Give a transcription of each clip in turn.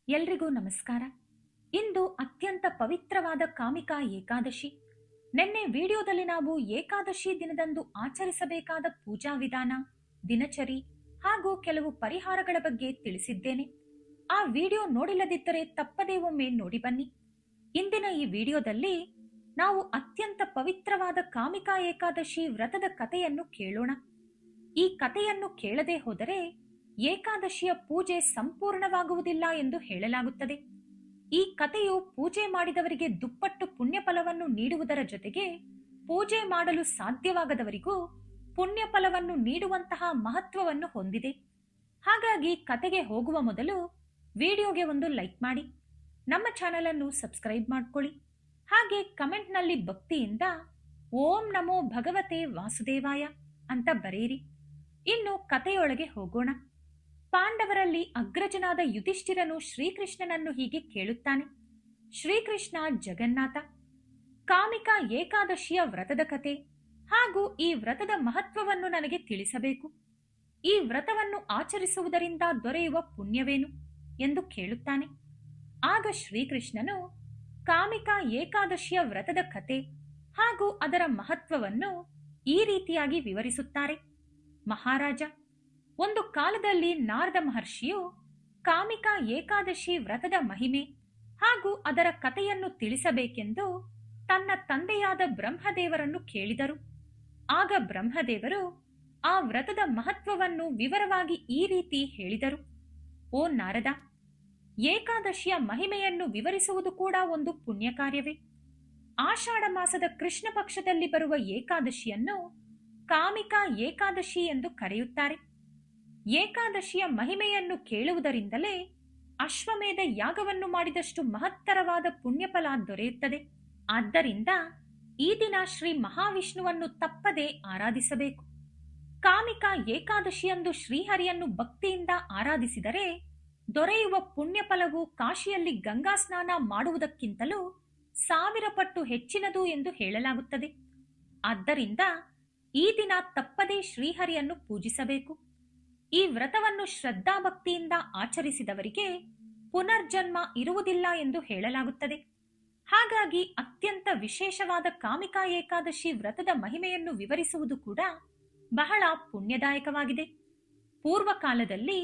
ಎಲ್ರಿಗೂ ನಮಸ್ಕಾರ. ಇಂದು ಅತ್ಯಂತ ಪವಿತ್ರವಾದ ಕಾಮಿಕಾ ಏಕಾದಶಿ. ನಿನ್ನೆ ವಿಡಿಯೋದಲ್ಲಿ ನಾವು ಏಕಾದಶಿ ದಿನದಂದು ಆಚರಿಸಬೇಕಾದ ಪೂಜಾ ವಿಧಾನ, ದಿನಚರಿ ಹಾಗೂ ಕೆಲವು ಪರಿಹಾರಗಳ ಬಗ್ಗೆ ತಿಳಿಸಿದ್ದೇನೆ. ಆ ವಿಡಿಯೋ ನೋಡಿಲ್ಲದಿದ್ದರೆ ತಪ್ಪದೇ ಒಮ್ಮೆ ನೋಡಿ ಬನ್ನಿ. ಇಂದಿನ ಈ ವಿಡಿಯೋದಲ್ಲಿ ನಾವು ಅತ್ಯಂತ ಪವಿತ್ರವಾದ ಕಾಮಿಕಾ ಏಕಾದಶಿ ವ್ರತದ ಕಥೆಯನ್ನು ಕೇಳೋಣ. ಈ ಕಥೆಯನ್ನು ಕೇಳದೆ ಹೋದರೆ ಏಕಾದಶಿಯ ಪೂಜೆ ಸಂಪೂರ್ಣವಾಗುವುದಿಲ್ಲ ಎಂದು ಹೇಳಲಾಗುತ್ತದೆ. ಈ ಕಥೆಯು ಪೂಜೆ ಮಾಡಿದವರಿಗೆ ದುಪ್ಪಟ್ಟು ಪುಣ್ಯ ಫಲವನ್ನು ನೀಡುವುದರ ಜೊತೆಗೆ ಪೂಜೆ ಮಾಡಲು ಸಾಧ್ಯವಾಗದವರಿಗೂ ಪುಣ್ಯ ಫಲವನ್ನು ನೀಡುವಂತಹ ಮಹತ್ವವನ್ನು ಹೊಂದಿದೆ. ಹಾಗಾಗಿ ಕತೆಗೆ ಹೋಗುವ ಮೊದಲು ವಿಡಿಯೋಗೆ ಒಂದು ಲೈಕ್ ಮಾಡಿ, ನಮ್ಮ ಚಾನೆಲ್ ಅನ್ನು ಸಬ್ಸ್ಕ್ರೈಬ್ ಮಾಡ್ಕೊಳ್ಳಿ. ಹಾಗೆ ಕಮೆಂಟ್ನಲ್ಲಿ ಭಕ್ತಿಯಿಂದ ಓಂ ನಮೋ ಭಗವತೆ ವಾಸುದೇವಾಯ ಅಂತ ಬರೆಯಿರಿ. ಇನ್ನು ಕಥೆಯೊಳಗೆ ಹೋಗೋಣ. ಪಾಂಡವರಲ್ಲಿ ಅಗ್ರಜನಾದ ಯುಧಿಷ್ಠಿರನು ಶ್ರೀಕೃಷ್ಣನನ್ನು ಹೀಗೆ ಕೇಳುತ್ತಾನೆ. ಶ್ರೀಕೃಷ್ಣ ಜಗನ್ನಾಥ, ಕಾಮಿಕಾ ಏಕಾದಶಿಯ ವ್ರತದ ಕತೆ ಹಾಗೂ ಈ ವ್ರತದ ಮಹತ್ವವನ್ನು ನನಗೆ ತಿಳಿಸಬೇಕು. ಈ ವ್ರತವನ್ನು ಆಚರಿಸುವುದರಿಂದ ದೊರೆಯುವ ಪುಣ್ಯವೇನು ಎಂದು ಕೇಳುತ್ತಾನೆ. ಆಗ ಶ್ರೀಕೃಷ್ಣನು ಕಾಮಿಕಾ ಏಕಾದಶಿಯ ವ್ರತದ ಕತೆ ಹಾಗೂ ಅದರ ಮಹತ್ವವನ್ನು ಈ ರೀತಿಯಾಗಿ ವಿವರಿಸುತ್ತಾರೆ. ಮಹಾರಾಜ, ಒಂದು ಕಾಲದಲ್ಲಿ ನಾರದ ಮಹರ್ಷಿಯು ಕಾಮಿಕಾ ಏಕಾದಶಿ ವ್ರತದ ಮಹಿಮೆ ಹಾಗೂ ಅದರ ಕಥೆಯನ್ನು ತಿಳಿಸಬೇಕೆಂದು ತನ್ನ ತಂದೆಯಾದ ಬ್ರಹ್ಮದೇವರನ್ನು ಕೇಳಿದರು. ಆಗ ಬ್ರಹ್ಮದೇವರು ಆ ವ್ರತದ ಮಹತ್ವವನ್ನು ವಿವರವಾಗಿ ಈ ರೀತಿ ಹೇಳಿದರು. ಓ ನಾರದ, ಏಕಾದಶಿಯ ಮಹಿಮೆಯನ್ನು ವಿವರಿಸುವುದು ಕೂಡ ಒಂದು ಪುಣ್ಯ ಕಾರ್ಯವೇ. ಆಷಾಢ ಮಾಸದ ಕೃಷ್ಣ ಪಕ್ಷದಲ್ಲಿ ಬರುವ ಏಕಾದಶಿಯನ್ನು ಕಾಮಿಕಾ ಏಕಾದಶಿ ಎಂದು ಕರೆಯುತ್ತಾರೆ. ಏಕಾದಶಿಯ ಮಹಿಮೆಯನ್ನು ಕೇಳುವುದರಿಂದಲೇ ಅಶ್ವಮೇಧ ಯಾಗವನ್ನು ಮಾಡಿದಷ್ಟು ಮಹತ್ತರವಾದ ಪುಣ್ಯಫಲ ದೊರೆಯುತ್ತದೆ. ಆದ್ದರಿಂದ ಈ ದಿನ ಶ್ರೀ ಮಹಾವಿಷ್ಣುವನ್ನು ತಪ್ಪದೆ ಆರಾಧಿಸಬೇಕು. ಕಾಮಿಕಾ ಏಕಾದಶಿಯಂದು ಶ್ರೀಹರಿಯನ್ನು ಭಕ್ತಿಯಿಂದ ಆರಾಧಿಸಿದರೆ ದೊರೆಯುವ ಪುಣ್ಯಫಲವು ಕಾಶಿಯಲ್ಲಿ ಗಂಗಾ ಸ್ನಾನ ಮಾಡುವುದಕ್ಕಿಂತಲೂ 1000 ಪಟ್ಟು ಹೆಚ್ಚಿನದು ಎಂದು ಹೇಳಲಾಗುತ್ತದೆ. ಆದ್ದರಿಂದ ಈ ದಿನ ತಪ್ಪದೇ ಶ್ರೀಹರಿಯನ್ನು ಪೂಜಿಸಬೇಕು. ಈ ವ್ರತವನ್ನು ಶ್ರದ್ಧಾಭಕ್ತಿಯಿಂದ ಆಚರಿಸಿದವರಿಗೆ ಪುನರ್ಜನ್ಮ ಇರುವುದಿಲ್ಲ ಎಂದು ಹೇಳಲಾಗುತ್ತದೆ. ಹಾಗಾಗಿ ಅತ್ಯಂತ ವಿಶೇಷವಾದ ಕಾಮಿಕಾ ಏಕಾದಶಿ ವ್ರತದ ಮಹಿಮೆಯನ್ನು ವಿವರಿಸುವುದು ಕೂಡ ಬಹಳ ಪುಣ್ಯದಾಯಕವಾಗಿದೆ. ಪೂರ್ವಕಾಲದಲ್ಲಿ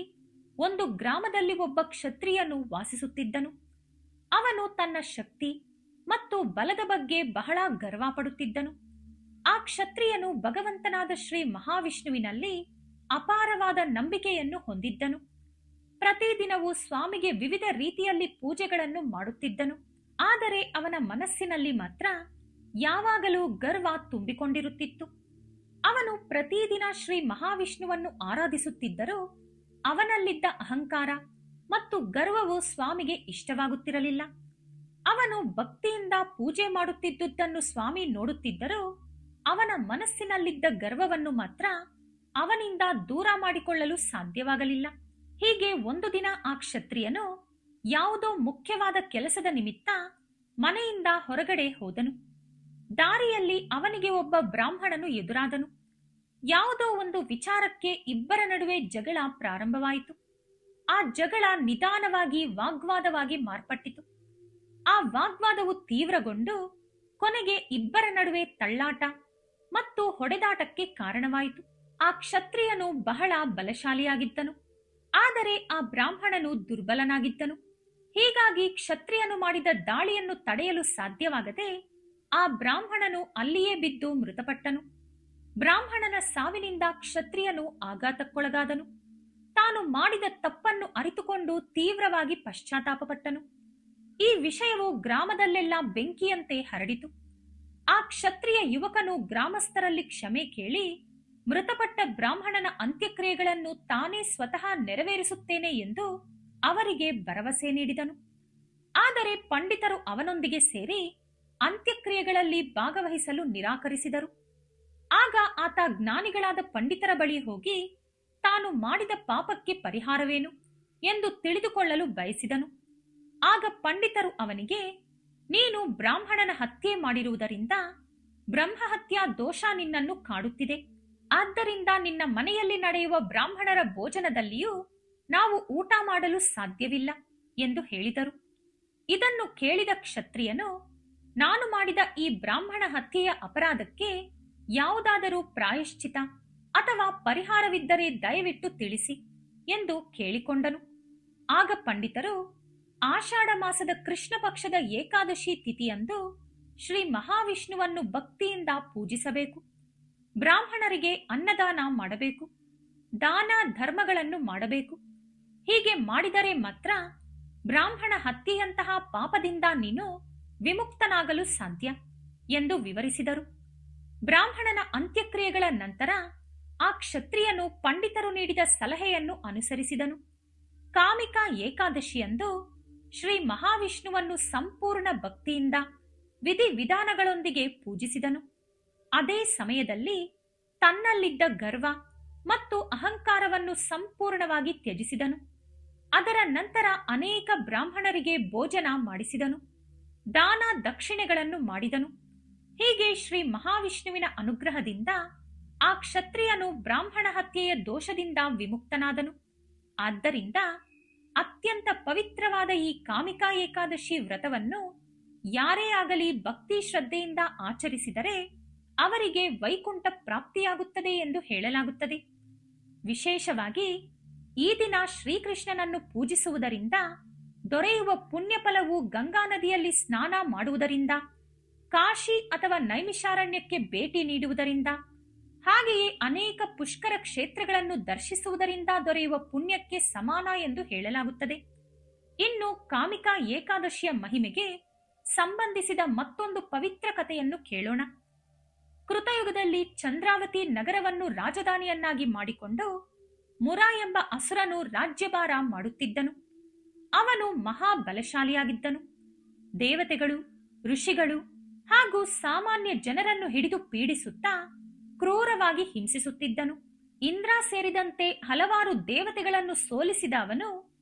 ಒಂದು ಗ್ರಾಮದಲ್ಲಿ ಒಬ್ಬ ಕ್ಷತ್ರಿಯನು ವಾಸಿಸುತ್ತಿದ್ದನು. ಅವನು ತನ್ನ ಶಕ್ತಿ ಮತ್ತು ಬಲದ ಬಗ್ಗೆ ಬಹಳ ಗರ್ವ ಪಡುತ್ತಿದ್ದನು. ಆ ಕ್ಷತ್ರಿಯನು ಭಗವಂತನಾದ ಶ್ರೀ ಮಹಾವಿಷ್ಣುವಿನಲ್ಲಿ ಅಪಾರವಾದ ನಂಬಿಕೆಯನ್ನು ಹೊಂದಿದ್ದನು. ಪ್ರತಿದಿನವೂ ಸ್ವಾಮಿಗೆ ವಿವಿಧ ರೀತಿಯಲ್ಲಿ ಪೂಜೆಗಳನ್ನು ಮಾಡುತ್ತಿದ್ದನು. ಆದರೆ ಅವನ ಮನಸ್ಸಿನಲ್ಲಿ ಮಾತ್ರ ಯಾವಾಗಲೂ ಗರ್ವ ತುಂಬಿಕೊಂಡಿರುತ್ತಿತ್ತು. ಅವನು ಪ್ರತಿದಿನ ಶ್ರೀ ಮಹಾವಿಷ್ಣುವನ್ನು ಆರಾಧಿಸುತ್ತಿದ್ದರೂ ಅವನಲ್ಲಿದ್ದ ಅಹಂಕಾರ ಮತ್ತು ಗರ್ವವು ಸ್ವಾಮಿಗೆ ಇಷ್ಟವಾಗುತ್ತಿರಲಿಲ್ಲ. ಅವನು ಭಕ್ತಿಯಿಂದ ಪೂಜೆ ಮಾಡುತ್ತಿದ್ದುದನ್ನು ಸ್ವಾಮಿ ನೋಡುತ್ತಿದ್ದರೂ ಅವನ ಮನಸ್ಸಿನಲ್ಲಿದ್ದ ಗರ್ವವನ್ನು ಮಾತ್ರ ಅವನಿಂದ ದೂರ ಮಾಡಿಕೊಳ್ಳಲು ಸಾಧ್ಯವಾಗಲಿಲ್ಲ. ಹೀಗೆ ಒಂದು ದಿನ ಆ ಕ್ಷತ್ರಿಯನು ಯಾವುದೋ ಮುಖ್ಯವಾದ ಕೆಲಸದ ನಿಮಿತ್ತ ಮನೆಯಿಂದ ಹೊರಗಡೆ ಹೋದನು. ದಾರಿಯಲ್ಲಿ ಅವನಿಗೆ ಒಬ್ಬ ಬ್ರಾಹ್ಮಣನು ಎದುರಾದನು. ಯಾವುದೋ ಒಂದು ವಿಚಾರಕ್ಕೆ ಇಬ್ಬರ ನಡುವೆ ಜಗಳ ಪ್ರಾರಂಭವಾಯಿತು. ಆ ಜಗಳ ನಿಧಾನವಾಗಿ ವಾಗ್ವಾದವಾಗಿ ಮಾರ್ಪಟ್ಟಿತು. ಆ ವಾಗ್ವಾದವು ತೀವ್ರಗೊಂಡು ಕೊನೆಗೆ ಇಬ್ಬರ ನಡುವೆ ತಳ್ಳಾಟ ಮತ್ತು ಹೊಡೆದಾಟಕ್ಕೆ ಕಾರಣವಾಯಿತು. ಆ ಕ್ಷತ್ರಿಯನು ಬಹಳ ಬಲಶಾಲಿಯಾಗಿದ್ದನು, ಆದರೆ ಆ ಬ್ರಾಹ್ಮಣನು ದುರ್ಬಲನಾಗಿದ್ದನು. ಹೀಗಾಗಿ ಕ್ಷತ್ರಿಯನು ಮಾಡಿದ ದಾಳಿಯನ್ನು ತಡೆಯಲು ಸಾಧ್ಯವಾಗದೆ ಆ ಬ್ರಾಹ್ಮಣನು ಅಲ್ಲಿಯೇ ಬಿದ್ದು ಮೃತಪಟ್ಟನು. ಬ್ರಾಹ್ಮಣನ ಸಾವಿನಿಂದ ಕ್ಷತ್ರಿಯನು ಆಘಾತಕ್ಕೊಳಗಾದನು. ತಾನು ಮಾಡಿದ ತಪ್ಪನ್ನು ಅರಿತುಕೊಂಡು ತೀವ್ರವಾಗಿ ಪಶ್ಚಾತ್ತಾಪಪಟ್ಟನು. ಈ ವಿಷಯವು ಗ್ರಾಮದಲ್ಲೆಲ್ಲ ಬೆಂಕಿಯಂತೆ ಹರಡಿತು. ಆ ಕ್ಷತ್ರಿಯ ಯುವಕನು ಗ್ರಾಮಸ್ಥರಲ್ಲಿ ಕ್ಷಮೆ ಕೇಳಿ ಮೃತಪಟ್ಟ ಬ್ರಾಹ್ಮಣನ ಅಂತ್ಯಕ್ರಿಯೆಗಳನ್ನು ತಾನೇ ಸ್ವತಃ ನೆರವೇರಿಸುತ್ತೇನೆ ಎಂದು ಅವರಿಗೆ ಭರವಸೆ ನೀಡಿದನು. ಆದರೆ ಪಂಡಿತರು ಅವನೊಂದಿಗೆ ಸೇರಿ ಅಂತ್ಯಕ್ರಿಯೆಗಳಲ್ಲಿ ಭಾಗವಹಿಸಲು ನಿರಾಕರಿಸಿದರು. ಆಗ ಆತ ಜ್ಞಾನಿಗಳಾದ ಪಂಡಿತರ ಬಳಿ ಹೋಗಿ ತಾನು ಮಾಡಿದ ಪಾಪಕ್ಕೆ ಪರಿಹಾರವೇನು ಎಂದು ತಿಳಿದುಕೊಳ್ಳಲು ಬಯಸಿದನು. ಆಗ ಪಂಡಿತರು ಅವನಿಗೆ, ನೀನು ಬ್ರಾಹ್ಮಣನ ಹತ್ಯೆ ಮಾಡಿರುವುದರಿಂದ ಬ್ರಹ್ಮಹತ್ಯಾ ದೋಷ ನಿನ್ನನ್ನು ಕಾಡುತ್ತಿದೆ. ಆದ್ದರಿಂದ ನಿನ್ನ ಮನೆಯಲ್ಲಿ ನಡೆಯುವ ಬ್ರಾಹ್ಮಣರ ಭೋಜನದಲ್ಲಿಯೂ ನಾವು ಊಟ ಮಾಡಲು ಸಾಧ್ಯವಿಲ್ಲ. ಎಂದು ಹೇಳಿದರು. ಇದನ್ನು ಕೇಳಿದ ಕ್ಷತ್ರಿಯನು, ನಾನು ಮಾಡಿದ ಈ ಬ್ರಾಹ್ಮಣ ಹತ್ಯೆಯ ಅಪರಾಧಕ್ಕೆ ಯಾವುದಾದರೂ ಪ್ರಾಯಶ್ಚಿತ ಅಥವಾ ಪರಿಹಾರವಿದ್ದರೆ ದಯವಿಟ್ಟು ತಿಳಿಸಿ ಎಂದು ಕೇಳಿಕೊಂಡನು. ಆಗ ಪಂಡಿತರು, ಆಷಾಢ ಮಾಸದ ಕೃಷ್ಣ ಪಕ್ಷದ ಏಕಾದಶಿ ತಿಥಿಯಂದು ಶ್ರೀ ಮಹಾವಿಷ್ಣುವನ್ನು ಭಕ್ತಿಯಿಂದ ಪೂಜಿಸಬೇಕು. ಬ್ರಾಹ್ಮಣರಿಗೆ ಅನ್ನದಾನ ಮಾಡಬೇಕು, ದಾನ ಧರ್ಮಗಳನ್ನು ಮಾಡಬೇಕು. ಹೀಗೆ ಮಾಡಿದರೆ ಮಾತ್ರ ಬ್ರಾಹ್ಮಣ ಹತ್ಯೆಯಂತಹ ಪಾಪದಿಂದ ನೀನು ವಿಮುಕ್ತನಾಗಲು ಸಾಧ್ಯ ಎಂದು ವಿವರಿಸಿದರು. ಬ್ರಾಹ್ಮಣನ ಅಂತ್ಯಕ್ರಿಯೆಗಳ ನಂತರ ಆ ಕ್ಷತ್ರಿಯನು ಪಂಡಿತರು ನೀಡಿದ ಸಲಹೆಯನ್ನು ಅನುಸರಿಸಿದನು. ಕಾಮಿಕಾ ಏಕಾದಶಿಯಂದು ಶ್ರೀ ಮಹಾವಿಷ್ಣುವನ್ನು ಸಂಪೂರ್ಣ ಭಕ್ತಿಯಿಂದ ವಿಧಿವಿಧಾನಗಳೊಂದಿಗೆ ಪೂಜಿಸಿದನು. ಅದೇ ಸಮಯದಲ್ಲಿ ತನ್ನಲ್ಲಿದ್ದ ಗರ್ವ ಮತ್ತು ಅಹಂಕಾರವನ್ನು ಸಂಪೂರ್ಣವಾಗಿ ತ್ಯಜಿಸಿದನು. ಅದರ ನಂತರ ಅನೇಕ ಬ್ರಾಹ್ಮಣರಿಗೆ ಭೋಜನ ಮಾಡಿಸಿದನು, ದಾನ ದಕ್ಷಿಣೆಗಳನ್ನು ಮಾಡಿದನು. ಹೀಗೆ ಶ್ರೀ ಮಹಾವಿಷ್ಣುವಿನ ಅನುಗ್ರಹದಿಂದ ಆ ಕ್ಷತ್ರಿಯನು ಬ್ರಾಹ್ಮಣ ಹತ್ಯೆಯ ದೋಷದಿಂದ ವಿಮುಕ್ತನಾದನು. ಆದ್ದರಿಂದ ಅತ್ಯಂತ ಪವಿತ್ರವಾದ ಈ ಕಾಮಿಕಾ ಏಕಾದಶಿ ವ್ರತವನ್ನು ಯಾರೇ ಆಗಲಿ ಭಕ್ತಿ ಶ್ರದ್ಧೆಯಿಂದ ಆಚರಿಸಿದರೆ ಅವರಿಗೆ ವೈಕುಂಠ ಪ್ರಾಪ್ತಿಯಾಗುತ್ತದೆ ಎಂದು ಹೇಳಲಾಗುತ್ತದೆ. ವಿಶೇಷವಾಗಿ ಈ ದಿನ ಶ್ರೀಕೃಷ್ಣನನ್ನು ಪೂಜಿಸುವುದರಿಂದ ದೊರೆಯುವ ಪುಣ್ಯಫಲವು ಗಂಗಾ ನದಿಯಲ್ಲಿ ಸ್ನಾನ ಮಾಡುವುದರಿಂದ, ಕಾಶಿ ಅಥವಾ ನೈಮಿಷಾರಣ್ಯಕ್ಕೆ ಭೇಟಿ ನೀಡುವುದರಿಂದ, ಹಾಗೆಯೇ ಅನೇಕ ಪುಷ್ಕರ ಕ್ಷೇತ್ರಗಳನ್ನು ದರ್ಶಿಸುವುದರಿಂದ ದೊರೆಯುವ ಪುಣ್ಯಕ್ಕೆ ಸಮಾನ ಎಂದು ಹೇಳಲಾಗುತ್ತದೆ. ಇನ್ನು ಕಾಮಿಕಾ ಏಕಾದಶಿಯ ಮಹಿಮೆಗೆ ಸಂಬಂಧಿಸಿದ ಮತ್ತೊಂದು ಪವಿತ್ರ ಕಥೆಯನ್ನು ಕೇಳೋಣ. ಕೃತಯುಗದಲ್ಲಿ ಚಂದ್ರಾವತಿ ನಗರವನ್ನು ರಾಜಧಾನಿಯನ್ನಾಗಿ ಮಾಡಿಕೊಂಡು ಮುರ ಎಂಬ ಅಸುರನು ರಾಜ್ಯಭಾರ ಮಾಡುತ್ತಿದ್ದನು. ಅವನು ಮಹಾಬಲಶಾಲಿಯಾಗಿದ್ದನು. ದೇವತೆಗಳು, ಋಷಿಗಳು ಹಾಗೂ ಸಾಮಾನ್ಯ ಜನರನ್ನು ಹಿಡಿದು ಪೀಡಿಸುತ್ತಾ ಕ್ರೂರವಾಗಿ ಹಿಂಸಿಸುತ್ತಿದ್ದನು. ಇಂದ್ರ ಸೇರಿದಂತೆ ಹಲವಾರು ದೇವತೆಗಳನ್ನು ಸೋಲಿಸಿದ ಅವನು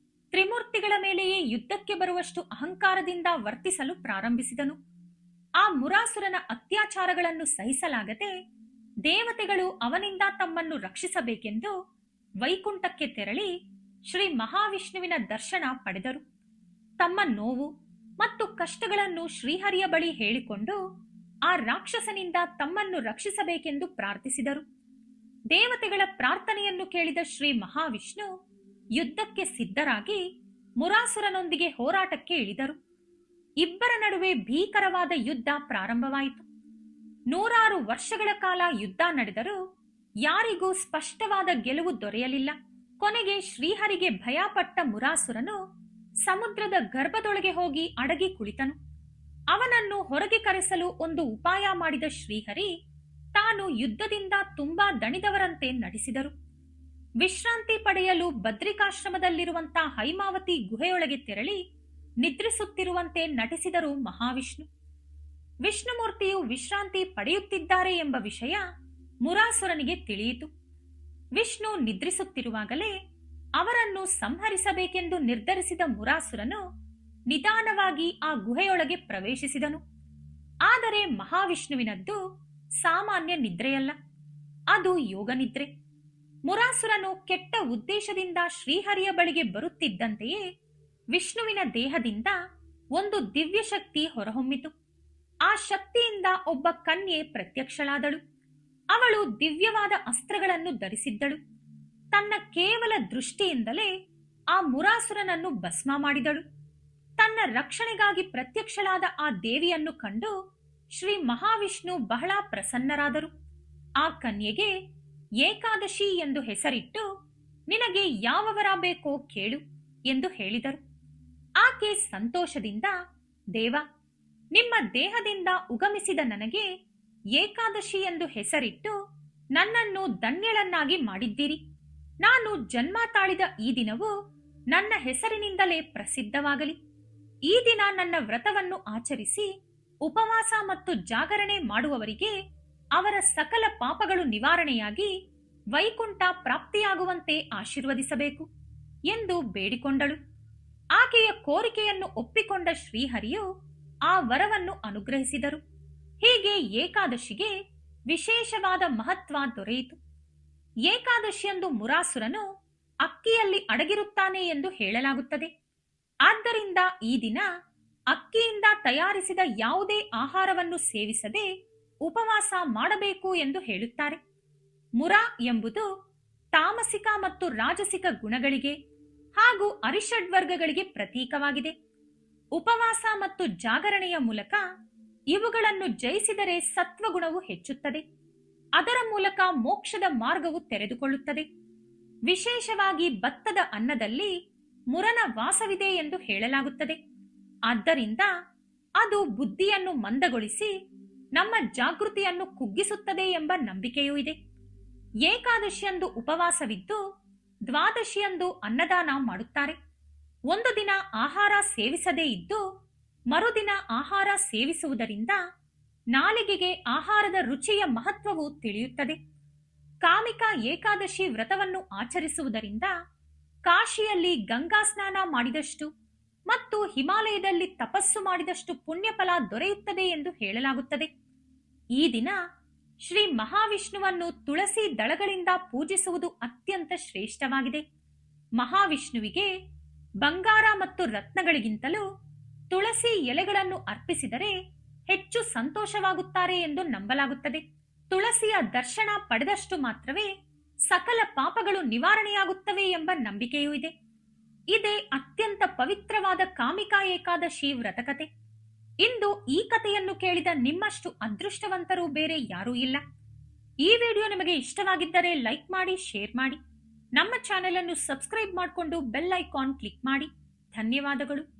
ತ್ರಿಮೂರ್ತಿಗಳ ಮೇಲೆಯೇ ಯುದ್ಧಕ್ಕೆ ಬರುವಷ್ಟು ಅಹಂಕಾರದಿಂದ ವರ್ತಿಸಲು ಪ್ರಾರಂಭಿಸಿದನು. ಆ ಮುರಾಸುರನ ಅತ್ಯಾಚಾರಗಳನ್ನು ಸಹಿಸಲಾಗದೆ ದೇವತೆಗಳು ಅವನಿಂದ ತಮ್ಮನ್ನು ರಕ್ಷಿಸಬೇಕೆಂದು ವೈಕುಂಠಕ್ಕೆ ತೆರಳಿ ಶ್ರೀ ಮಹಾವಿಷ್ಣುವಿನ ದರ್ಶನ ಪಡೆದರು. ತಮ್ಮ ನೋವು ಮತ್ತು ಕಷ್ಟಗಳನ್ನು ಶ್ರೀಹರಿಯ ಬಳಿ ಹೇಳಿಕೊಂಡು ಆ ರಾಕ್ಷಸನಿಂದ ತಮ್ಮನ್ನು ರಕ್ಷಿಸಬೇಕೆಂದು ಪ್ರಾರ್ಥಿಸಿದರು. ದೇವತೆಗಳ ಪ್ರಾರ್ಥನೆಯನ್ನು ಕೇಳಿದ ಶ್ರೀ ಮಹಾವಿಷ್ಣು ಯುದ್ಧಕ್ಕೆ ಸಿದ್ಧರಾಗಿ ಮುರಾಸುರನೊಂದಿಗೆ ಹೋರಾಟಕ್ಕೆ ಇಳಿದರು. ಇಬ್ಬರ ನಡುವೆ ಭೀಕರವಾದ ಯುದ್ಧ ಪ್ರಾರಂಭವಾಯಿತು. 100 ವರ್ಷಗಳ ಕಾಲ ಯುದ್ಧ ನಡೆದರೂ ಯಾರಿಗೂ ಸ್ಪಷ್ಟವಾದ ಗೆಲುವು ದೊರೆಯಲಿಲ್ಲ. ಕೊನೆಗೆ ಶ್ರೀಹರಿಗೆ ಭಯಪಟ್ಟ ಮುರಾಸುರನು ಸಮುದ್ರದ ಗರ್ಭದೊಳಗೆ ಹೋಗಿ ಅಡಗಿ ಕುಳಿತನು. ಅವನನ್ನು ಹೊರಗೆ ಕರೆಸಲು ಒಂದು ಉಪಾಯ ಮಾಡಿದ ಶ್ರೀಹರಿ ತಾನು ಯುದ್ಧದಿಂದ ತುಂಬಾ ದಣಿದವರಂತೆ ನಟಿಸಿದರು. ವಿಶ್ರಾಂತಿ ಪಡೆಯಲು ಬದ್ರಿಕಾಶ್ರಮದಲ್ಲಿರುವಂತಹ ಹೈಮಾವತಿ ಗುಹೆಯೊಳಗೆ ತೆರಳಿ ನಿದ್ರಿಸುತ್ತಿರುವಂತೆ ನಟಿಸಿದರು ಮಹಾವಿಷ್ಣು. ವಿಷ್ಣುಮೂರ್ತಿಯು ವಿಶ್ರಾಂತಿ ಪಡೆಯುತ್ತಿದ್ದಾರೆ ಎಂಬ ವಿಷಯ ಮುರಾಸುರನಿಗೆ ತಿಳಿಯಿತು. ವಿಷ್ಣು ನಿದ್ರಿಸುತ್ತಿರುವಾಗಲೇ ಅವರನ್ನು ಸಂಹರಿಸಬೇಕೆಂದು ನಿರ್ಧರಿಸಿದ ಮುರಾಸುರನು ನಿಧಾನವಾಗಿ ಆ ಗುಹೆಯೊಳಗೆ ಪ್ರವೇಶಿಸಿದನು. ಆದರೆ ಮಹಾವಿಷ್ಣುವಿನದ್ದು ಸಾಮಾನ್ಯ ನಿದ್ರೆಯಲ್ಲ, ಅದು ಯೋಗ ನಿದ್ರೆ. ಮುರಾಸುರನು ಕೆಟ್ಟ ಉದ್ದೇಶದಿಂದ ಶ್ರೀಹರಿಯ ಬಳಿಗೆ ಬರುತ್ತಿದ್ದಂತೆಯೇ ವಿಷ್ಣುವಿನ ದೇಹದಿಂದ ಒಂದು ದಿವ್ಯ ಶಕ್ತಿ ಹೊರಹೊಮ್ಮಿತು. ಆ ಶಕ್ತಿಯಿಂದ ಒಬ್ಬ ಕನ್ಯೆ ಪ್ರತ್ಯಕ್ಷಳಾದಳು. ಅವಳು ದಿವ್ಯವಾದ ಅಸ್ತ್ರಗಳನ್ನು ಧರಿಸಿದ್ದಳು. ತನ್ನ ಕೇವಲ ದೃಷ್ಟಿಯಿಂದಲೇ ಆ ಮುರಾಸುರನನ್ನು ಭಸ್ಮ ಮಾಡಿದಳು. ತನ್ನ ರಕ್ಷಣೆಗಾಗಿ ಪ್ರತ್ಯಕ್ಷಳಾದ ಆ ದೇವಿಯನ್ನು ಕಂಡು ಶ್ರೀ ಮಹಾವಿಷ್ಣು ಬಹಳ ಪ್ರಸನ್ನರಾದರು. ಆ ಕನ್ಯೆಗೆ ಏಕಾದಶಿ ಎಂದು ಹೆಸರಿಟ್ಟು ನಿನಗೆ ಯಾವ ವರ ಬೇಕೋ ಕೇಳು ಎಂದು ಹೇಳಿದರು. ಆಕೆ ಸಂತೋಷದಿಂದ, ದೇವ, ನಿಮ್ಮ ದೇಹದಿಂದ ಉಗಮಿಸಿದ ನನಗೆ ಏಕಾದಶಿ ಎಂದು ಹೆಸರಿಟ್ಟು ನನ್ನನ್ನು ಧನ್ಯಳನ್ನಾಗಿ ಮಾಡಿದ್ದೀರಿ. ನಾನು ಜನ್ಮ ತಾಳಿದ ಈ ದಿನವು ನನ್ನ ಹೆಸರಿನಿಂದಲೇ ಪ್ರಸಿದ್ಧವಾಗಲಿ. ಈ ದಿನ ನನ್ನ ವ್ರತವನ್ನು ಆಚರಿಸಿ ಉಪವಾಸ ಮತ್ತು ಜಾಗರಣೆ ಮಾಡುವವರಿಗೆ ಅವರ ಸಕಲ ಪಾಪಗಳು ನಿವಾರಣೆಯಾಗಿ ವೈಕುಂಠ ಪ್ರಾಪ್ತಿಯಾಗುವಂತೆ ಆಶೀರ್ವದಿಸಬೇಕು ಎಂದು ಬೇಡಿಕೊಂಡಳು. ಆಕೆಯ ಕೋರಿಕೆಯನ್ನು ಒಪ್ಪಿಕೊಂಡ ಶ್ರೀಹರಿಯು ಆ ವರವನ್ನು ಅನುಗ್ರಹಿಸಿದರು. ಹೀಗೆ ಏಕಾದಶಿಗೆ ವಿಶೇಷವಾದ ಮಹತ್ವ ದೊರೆಯಿತು. ಏಕಾದಶಿಯಂದು ಮುರಾಸುರನು ಅಕ್ಕಿಯಲ್ಲಿ ಅಡಗಿರುತ್ತಾನೆ ಎಂದು ಹೇಳಲಾಗುತ್ತದೆ. ಆದ್ದರಿಂದ ಈ ದಿನ ಅಕ್ಕಿಯಿಂದ ತಯಾರಿಸಿದ ಯಾವುದೇ ಆಹಾರವನ್ನು ಸೇವಿಸದೆ ಉಪವಾಸ ಮಾಡಬೇಕು ಎಂದು ಹೇಳುತ್ತಾರೆ. ಮುರ ಎಂಬುದು ತಾಮಸಿಕ ಮತ್ತು ರಾಜಸಿಕ ಗುಣಗಳಿಗೆ ಹಾಗೂ ಅರಿಷಡ್ವರ್ಗಗಳಿಗೆ ಪ್ರತೀಕವಾಗಿದೆ. ಉಪವಾಸ ಮತ್ತು ಜಾಗರಣೆಯ ಮೂಲಕ ಇವುಗಳನ್ನು ಜಯಿಸಿದರೆ ಸತ್ವಗುಣವು ಹೆಚ್ಚುತ್ತದೆ. ಅದರ ಮೂಲಕ ಮೋಕ್ಷದ ಮಾರ್ಗವು ತೆರೆದುಕೊಳ್ಳುತ್ತದೆ. ವಿಶೇಷವಾಗಿ ಭತ್ತದ ಅನ್ನದಲ್ಲಿ ಮುರನ ವಾಸವಿದೆ ಎಂದು ಹೇಳಲಾಗುತ್ತದೆ. ಆದ್ದರಿಂದ ಅದು ಬುದ್ಧಿಯನ್ನು ಮಂದಗೊಳಿಸಿ ನಮ್ಮ ಜಾಗೃತಿಯನ್ನು ಕುಗ್ಗಿಸುತ್ತದೆ ಎಂಬ ನಂಬಿಕೆಯೂ ಇದೆ. ಏಕಾದಶಿಯಂದು ಉಪವಾಸವಿದ್ದು ದ್ವಾದಶಿಯಂದು ಅನ್ನದಾನ ಮಾಡುತ್ತಾರೆ. ಒಂದು ದಿನ ಆಹಾರ ಸೇವಿಸದೇ ಇದ್ದು ಮರುದಿನ ಆಹಾರ ಸೇವಿಸುವುದರಿಂದ ನಾಲಿಗೆಗೆ ಆಹಾರದ ರುಚಿಯ ಮಹತ್ವವು ತಿಳಿಯುತ್ತದೆ. ಕಾಮಿಕ ಏಕಾದಶಿ ವ್ರತವನ್ನು ಆಚರಿಸುವುದರಿಂದ ಕಾಶಿಯಲ್ಲಿ ಗಂಗಾ ಸ್ನಾನ ಮಾಡಿದಷ್ಟು ಮತ್ತು ಹಿಮಾಲಯದಲ್ಲಿ ತಪಸ್ಸು ಮಾಡಿದಷ್ಟು ಪುಣ್ಯಫಲ ದೊರೆಯುತ್ತದೆ ಎಂದು ಹೇಳಲಾಗುತ್ತದೆ. ಈ ದಿನ ಶ್ರೀ ಮಹಾವಿಷ್ಣುವನ್ನು ತುಳಸಿ ದಳಗಳಿಂದ ಪೂಜಿಸುವುದು ಅತ್ಯಂತ ಶ್ರೇಷ್ಠವಾಗಿದೆ. ಮಹಾವಿಷ್ಣುವಿಗೆ ಬಂಗಾರ ಮತ್ತು ರತ್ನಗಳಿಗಿಂತಲೂ ತುಳಸಿ ಎಲೆಗಳನ್ನು ಅರ್ಪಿಸಿದರೆ ಹೆಚ್ಚು ಸಂತೋಷವಾಗುತ್ತಾರೆ ಎಂದು ನಂಬಲಾಗುತ್ತದೆ. ತುಳಸಿಯ ದರ್ಶನ ಪಡೆದಷ್ಟು ಮಾತ್ರವೇ ಸಕಲ ಪಾಪಗಳು ನಿವಾರಣೆಯಾಗುತ್ತವೆ ಎಂಬ ನಂಬಿಕೆಯೂ ಇದೆ. ಇದೇ ಅತ್ಯಂತ ಪವಿತ್ರವಾದ ಕಾಮಿಕಾ ಏಕಾದಶಿ ವ್ರತಕತೆ. ಇಂದು ಈ ಕಥೆಯನ್ನು ಕೇಳಿದ ನಿಮ್ಮಷ್ಟು ಅದೃಷ್ಟವಂತರು ಬೇರೆ ಯಾರೂ ಇಲ್ಲ. ಈ ವಿಡಿಯೋ ನಿಮಗೆ ಇಷ್ಟವಾಗಿದ್ದರೆ ಲೈಕ್ ಮಾಡಿ, ಶೇರ್ ಮಾಡಿ, ನಮ್ಮ ಚಾನೆಲ್ ಅನ್ನು ಸಬ್ಸ್ಕ್ರೈಬ್ ಮಾಡಿಕೊಂಡು ಬೆಲ್ ಐಕಾನ್ ಕ್ಲಿಕ್ ಮಾಡಿ. ಧನ್ಯವಾದಗಳು.